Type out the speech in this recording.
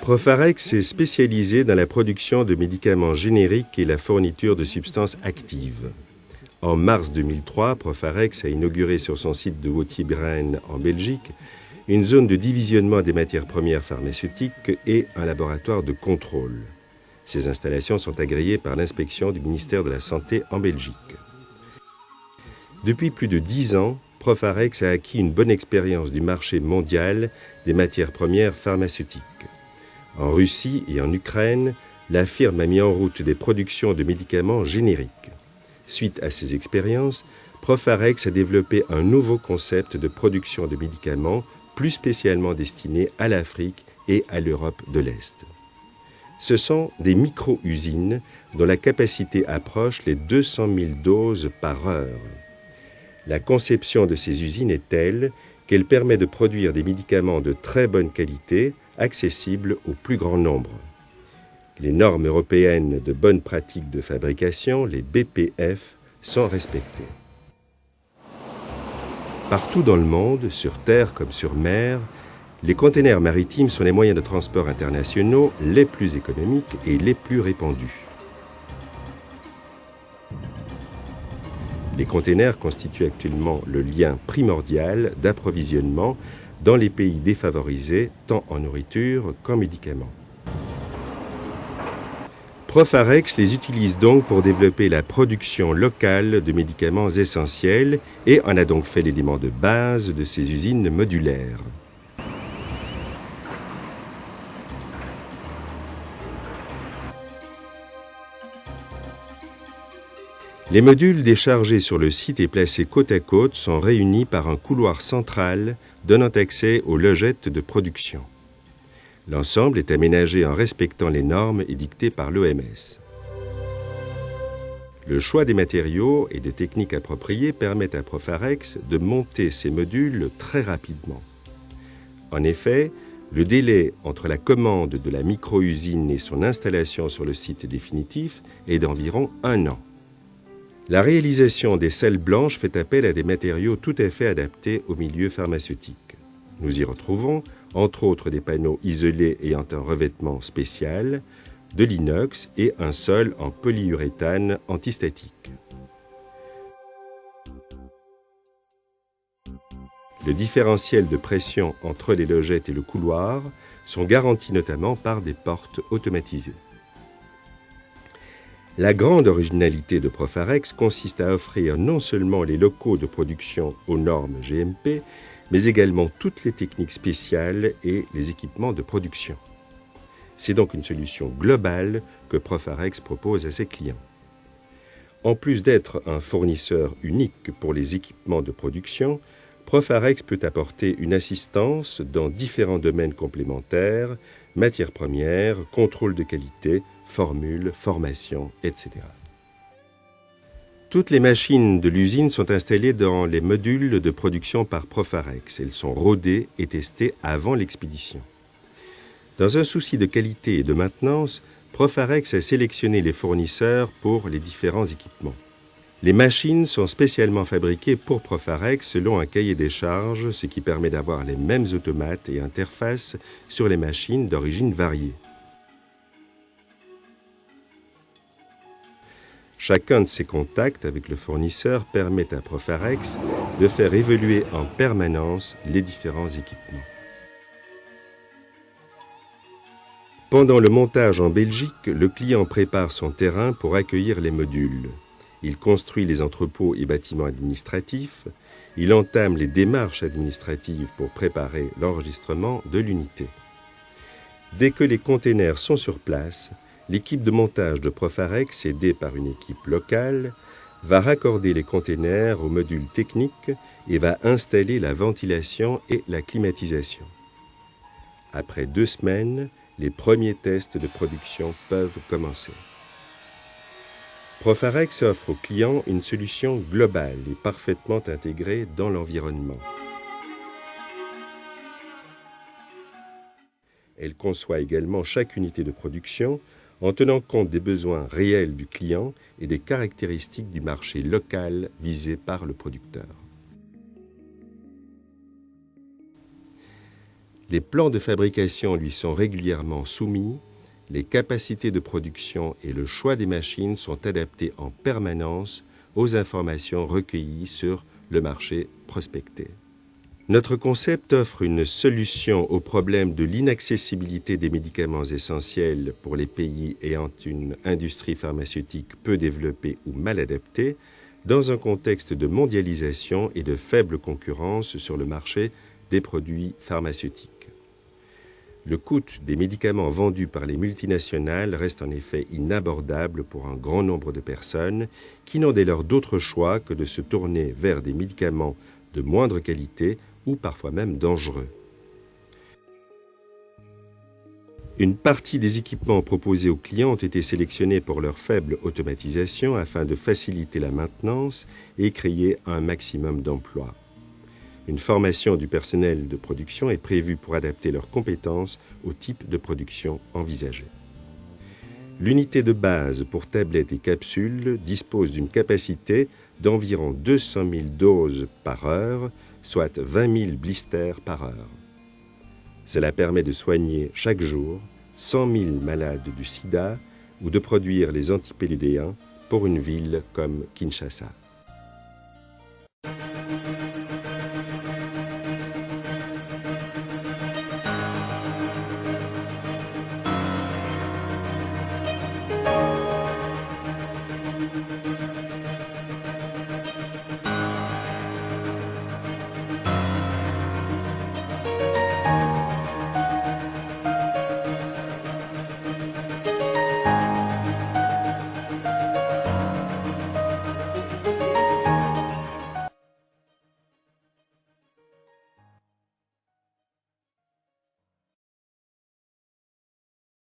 Profarex est spécialisé dans la production de médicaments génériques et la fourniture de substances actives. En mars 2003, Profarex a inauguré sur son site de Wauthier-Braine en Belgique une zone de divisionnement des matières premières pharmaceutiques et un laboratoire de contrôle. Ces installations sont agréées par l'inspection du ministère de la Santé en Belgique. Depuis plus de 10 ans, Profarex a acquis une bonne expérience du marché mondial des matières premières pharmaceutiques. En Russie et en Ukraine, la firme a mis en route des productions de médicaments génériques. Suite à ces expériences, Profarex a développé un nouveau concept de production de médicaments plus spécialement destiné à l'Afrique et à l'Europe de l'Est. Ce sont des micro-usines dont la capacité approche les 200 000 doses par heure. La conception de ces usines est telle qu'elle permet de produire des médicaments de très bonne qualité, accessibles au plus grand nombre. Les normes européennes de bonne pratique de fabrication, les BPF, sont respectées. Partout dans le monde, sur terre comme sur mer, les containers maritimes sont les moyens de transport internationaux les plus économiques et les plus répandus. Les containers constituent actuellement le lien primordial d'approvisionnement dans les pays défavorisés, tant en nourriture qu'en médicaments. Profarex les utilise donc pour développer la production locale de médicaments essentiels et en a donc fait l'élément de base de ses usines modulaires. Les modules déchargés sur le site et placés côte à côte sont réunis par un couloir central donnant accès aux logettes de production. L'ensemble est aménagé en respectant les normes édictées par l'OMS. Le choix des matériaux et des techniques appropriées permettent à Profarex de monter ces modules très rapidement. En effet, le délai entre la commande de la micro-usine et son installation sur le site définitif est d'environ 1 an. La réalisation des selles blanches fait appel à des matériaux tout à fait adaptés au milieu pharmaceutique. Nous y retrouvons, entre autres, des panneaux isolés ayant un revêtement spécial, de l'inox et un sol en polyuréthane antistatique. Le différentiel de pression entre les logettes et le couloir sont garantis notamment par des portes automatisées. La grande originalité de Profarex consiste à offrir non seulement les locaux de production aux normes GMP, mais également toutes les techniques spéciales et les équipements de production. C'est donc une solution globale que Profarex propose à ses clients. En plus d'être un fournisseur unique pour les équipements de production, Profarex peut apporter une assistance dans différents domaines complémentaires, matières premières, contrôle de qualité, formules, formation, etc. Toutes les machines de l'usine sont installées dans les modules de production par Profarex. Elles sont rodées et testées avant l'expédition. Dans un souci de qualité et de maintenance, Profarex a sélectionné les fournisseurs pour les différents équipements. Les machines sont spécialement fabriquées pour Profarex selon un cahier des charges, ce qui permet d'avoir les mêmes automates et interfaces sur les machines d'origine variée. Chacun de ces contacts avec le fournisseur permet à Profarex de faire évoluer en permanence les différents équipements. Pendant le montage en Belgique, le client prépare son terrain pour accueillir les modules. Il construit les entrepôts et bâtiments administratifs. Il entame les démarches administratives pour préparer l'enregistrement de l'unité. Dès que les containers sont sur place, l'équipe de montage de Profarex, aidée par une équipe locale, va raccorder les containers aux modules techniques et va installer la ventilation et la climatisation. Après 2 semaines, les premiers tests de production peuvent commencer. Profarex offre aux clients une solution globale et parfaitement intégrée dans l'environnement. Elle conçoit également chaque unité de production en tenant compte des besoins réels du client et des caractéristiques du marché local visé par le producteur. Les plans de fabrication lui sont régulièrement soumis, les capacités de production et le choix des machines sont adaptés en permanence aux informations recueillies sur le marché prospecté. Notre concept offre une solution au problème de l'inaccessibilité des médicaments essentiels pour les pays ayant une industrie pharmaceutique peu développée ou mal adaptée, dans un contexte de mondialisation et de faible concurrence sur le marché des produits pharmaceutiques. Le coût des médicaments vendus par les multinationales reste en effet inabordable pour un grand nombre de personnes qui n'ont dès lors d'autre choix que de se tourner vers des médicaments de moindre qualité ou parfois même dangereux. Une partie des équipements proposés aux clients ont été sélectionnés pour leur faible automatisation afin de faciliter la maintenance et créer un maximum d'emplois. Une formation du personnel de production est prévue pour adapter leurs compétences au type de production envisagé. L'unité de base pour tablettes et capsules dispose d'une capacité d'environ 200 000 doses par heure, soit 20 000 blisters par heure. Cela permet de soigner chaque jour 100 000 malades du sida ou de produire les antipélidéens pour une ville comme Kinshasa.